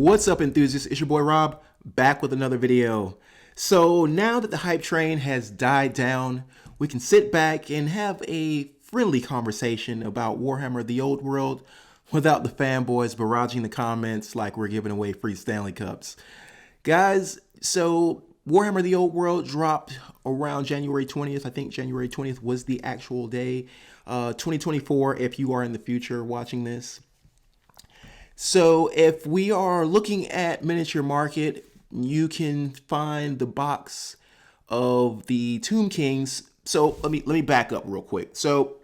What's up, enthusiasts? It's your boy Rob, back with another video. So now that the hype train has died down, we can sit back and have a friendly conversation about Warhammer The Old World without the fanboys barraging the comments like we're giving away free Stanley Cups. Guys, so Warhammer The Old World dropped around January 20th. I think January 20th was the actual day. 2024, if you are in the future watching this. So if we are looking at miniature market, you can find the box of the Tomb Kings. So let me back up real quick. So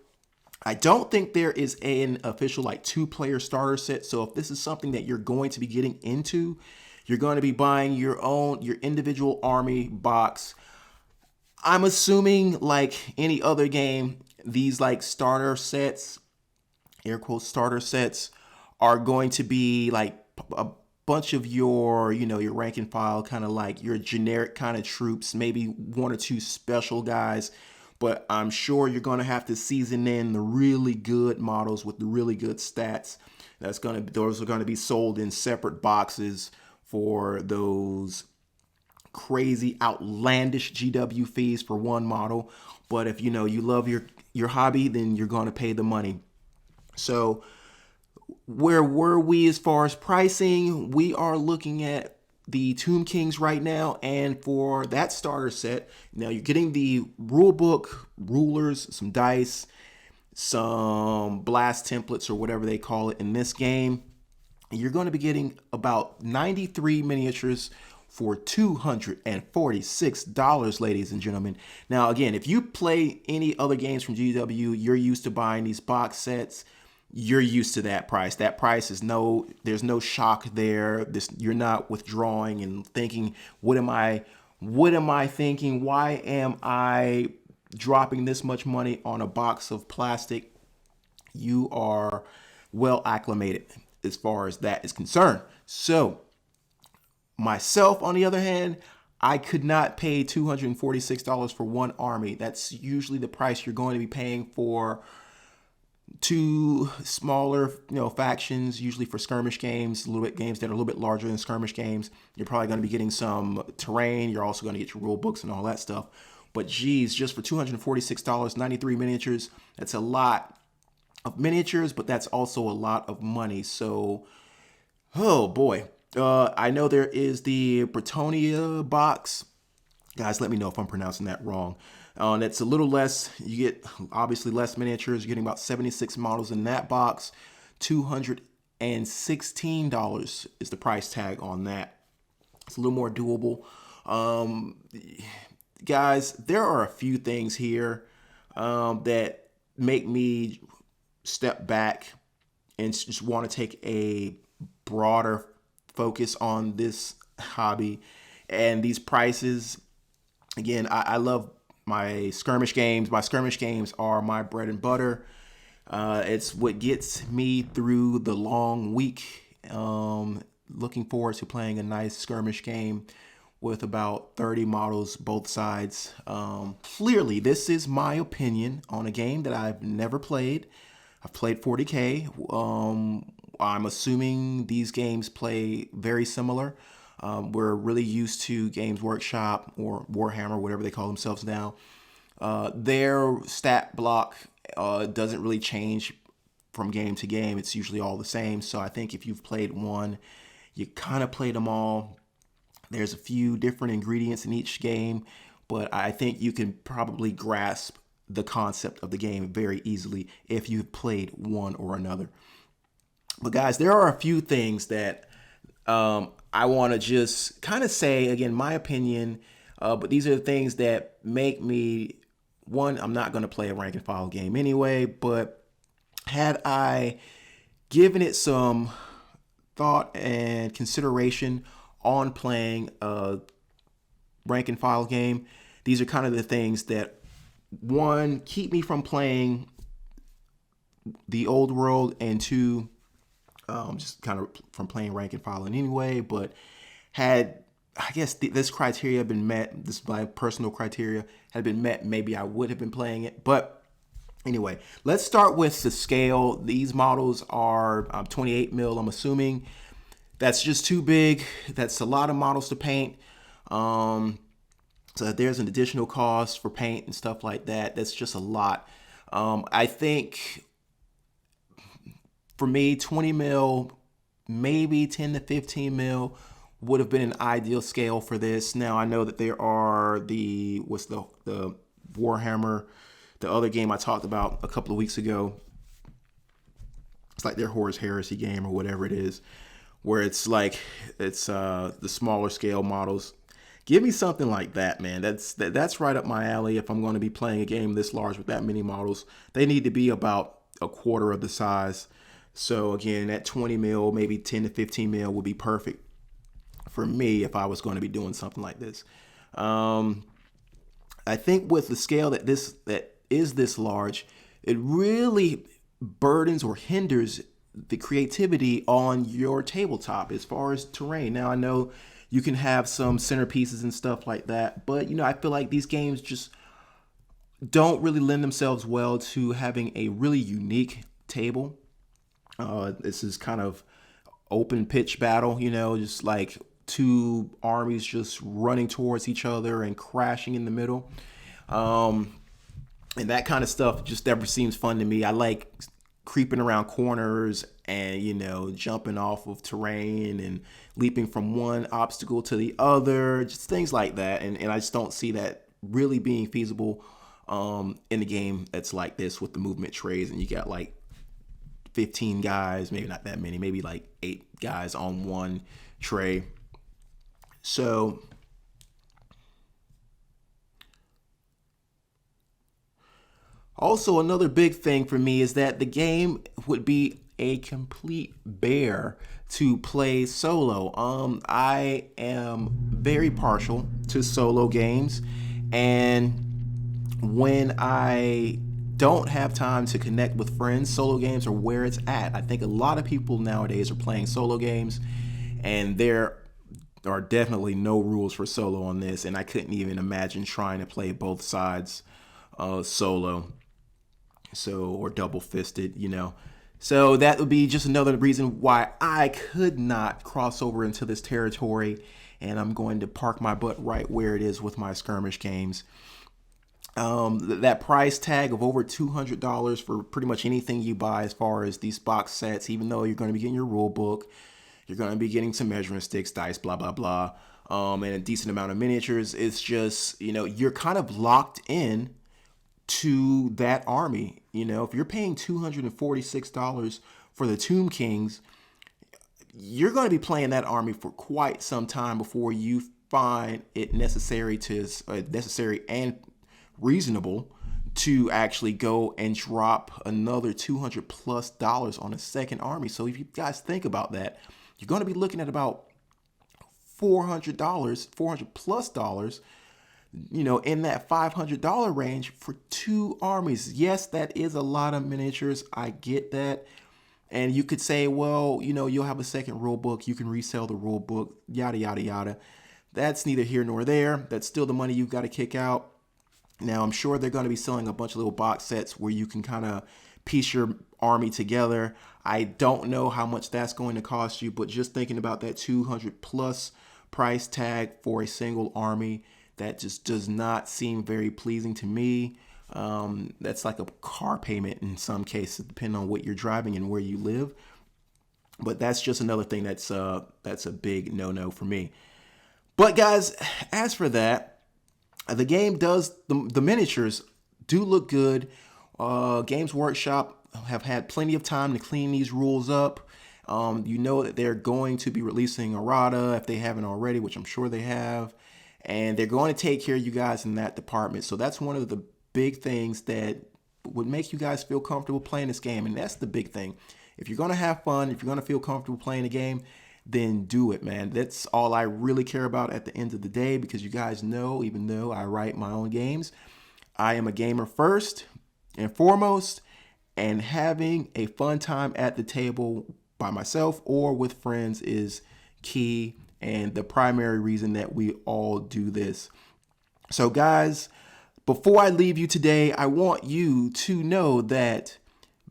I don't think there is an official like 2-player starter set. So if this is something that you're going to be getting into, you're going to be buying your individual army box. I'm assuming like any other game, these like starter sets, air quotes starter sets, are going to be like a bunch of your, your rank and file, kind of like your generic kind of troops, maybe 1 or 2 special guys. But I'm sure you're going to have to season in the really good models with the really good stats. Those are going to be sold in separate boxes for those crazy, outlandish GW fees for one model. But if you love your hobby, then you're going to pay the money. So where were we as far as pricing? We are looking at the Tomb Kings right now, and for that starter set, now you're getting the rule book, rulers, some dice, some blast templates or whatever they call it in this game. You're going to be getting about 93 miniatures for $246, ladies and gentlemen. Now, again, if you play any other games from GW, you're used to buying these box sets. You're used to that price. That price is there's no shock there. You're not withdrawing and thinking, what am I thinking? Why am I dropping this much money on a box of plastic? You are well acclimated as far as that is concerned. So myself, on the other hand, I could not pay $246 for one army. That's usually the price you're going to be paying for 2 smaller, factions, usually for skirmish games, games that are a little bit larger than skirmish games. You're probably going to be getting some terrain. You're also going to get your rule books and all that stuff. But geez, just for $246, 93 miniatures, that's a lot of miniatures, but that's also a lot of money. So, oh boy. I know there is the Brettonia Box. Guys, let me know if I'm pronouncing that wrong. That's a little less. You get obviously less miniatures. You're getting about 76 models in that box. $216 is the price tag on that. It's a little more doable. Guys, there are a few things here that make me step back and just want to take a broader focus on this hobby and these prices. Again, I love my skirmish games. My skirmish games are my bread and butter. It's what gets me through the long week. Looking forward to playing a nice skirmish game with about 30 models both sides. Clearly, this is my opinion on a game that I've never played. I've played 40K. I'm assuming these games play very similar. We're really used to Games Workshop or Warhammer, whatever they call themselves now. Their stat block doesn't really change from game to game. It's usually all the same. So I think if you've played one, you kind of played them all. There's a few different ingredients in each game, but I think you can probably grasp the concept of the game very easily if you've played one or another. But guys, there are a few things that I want to just kind of say, again, my opinion, but these are the things that make me, one, I'm not going to play a rank and file game anyway, but had I given it some thought and consideration on playing a rank and file game, these are kind of the things that, one, keep me from playing the old world, and 2, just kind of from playing rank and file in anyway. But had, I guess, this criteria been met, this my personal criteria had been met, maybe I would have been playing it. But anyway, let's start with the scale. These models are 28 mil, I'm assuming. That's just too big. That's a lot of models to paint. Um, so there's an additional cost for paint and stuff like that. That's just a lot. I think for me, 20 mil, maybe 10 to 15 mil would have been an ideal scale for this. Now I know that there are the Warhammer, the other game I talked about a couple of weeks ago. It's like their Horus Heresy game or whatever it is, where it's like it's the smaller scale models. Give me something like that, man. That's right up my alley. If I'm going to be playing a game this large with that many models, they need to be about a quarter of the size. So again, that 20 mil, maybe 10 to 15 mil would be perfect for me if I was going to be doing something like this. I think with the scale that is this large, it really burdens or hinders the creativity on your tabletop as far as terrain. Now I know you can have some centerpieces and stuff like that, but I feel like these games just don't really lend themselves well to having a really unique table. This is kind of open pitch battle, just like two armies just running towards each other and crashing in the middle. And that kind of stuff just never seems fun to me. I like creeping around corners and, jumping off of terrain and leaping from one obstacle to the other, just things like that. And I just don't see that really being feasible in the game that's like this with the movement trays. And you got like 15 guys, maybe not that many, maybe like 8 guys on one tray. So also another big thing for me is that the game would be a complete bear to play solo. I am very partial to solo games, and when I don't have time to connect with friends, solo games are where it's at. I think a lot of people nowadays are playing solo games, and there are definitely no rules for solo on this, and I couldn't even imagine trying to play both sides solo, or double fisted. So that would be just another reason why I could not cross over into this territory, and I'm going to park my butt right where it is with my skirmish games. That price tag of over $200 for pretty much anything you buy as far as these box sets, even though you're going to be getting your rule book, you're going to be getting some measuring sticks, dice, blah, blah, blah, and a decent amount of miniatures. It's just, you're kind of locked in to that army. If you're paying $246 for the Tomb Kings, you're going to be playing that army for quite some time before you find it necessary and reasonable to actually go and drop another $200+ on a second army. So if you guys think about that, you're going to be looking at about $400+ in that $500 range for 2 armies. Yes, that is a lot of miniatures. I get that. And you could say, well, you'll have a second rule book. You can resell the rule book, yada, yada, yada. That's neither here nor there. That's still the money you've got to kick out. Now, I'm sure they're going to be selling a bunch of little box sets where you can kind of piece your army together. I don't know how much that's going to cost you, but just thinking about that $200+ price tag for a single army, that just does not seem very pleasing to me. That's like a car payment in some cases, depending on what you're driving and where you live. But that's just another thing that's a big no-no for me. But guys, as for that, the game the miniatures do look good. Games Workshop have had plenty of time to clean these rules up. That they're going to be releasing errata if they haven't already, which I'm sure they have. And they're going to take care of you guys in that department. So that's one of the big things that would make you guys feel comfortable playing this game. And that's the big thing. If you're going to have fun, if you're going to feel comfortable playing a game, then do it, man. That's all I really care about at the end of the day, because you guys know, even though I write my own games, I am a gamer first and foremost, and having a fun time at the table by myself or with friends is key and the primary reason that we all do this. So guys, before I leave you today, I want you to know that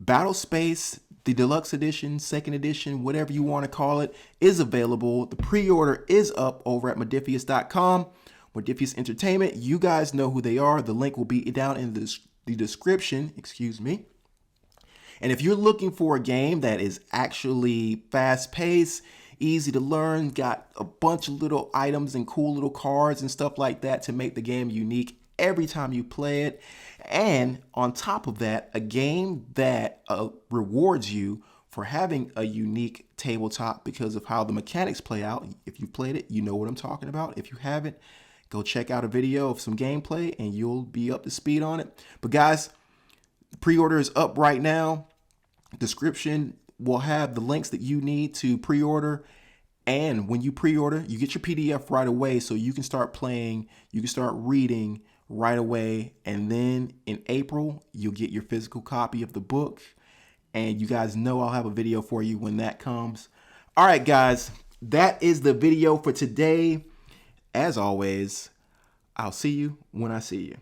Battlespace The deluxe edition, second edition, whatever you want to call it, is available. The pre-order is up over at Modiphius.com. Modiphius Entertainment, you guys know who they are. The link will be down in the description, excuse me. And if you're looking for a game that is actually fast-paced, easy to learn, got a bunch of little items and cool little cards and stuff like that to make the game unique every time you play it, and on top of that, a game that rewards you for having a unique tabletop because of how the mechanics play out. If you've played it, you know what I'm talking about. If you haven't, go check out a video of some gameplay and you'll be up to speed on it. But guys, pre-order is up right now. Description will have the links that you need to pre-order. And when you pre-order, you get your PDF right away so you can start playing, you can start reading right away. And then in April, you'll get your physical copy of the book. And you guys know I'll have a video for you when that comes. All right, guys, that is the video for today. As always, I'll see you when I see you.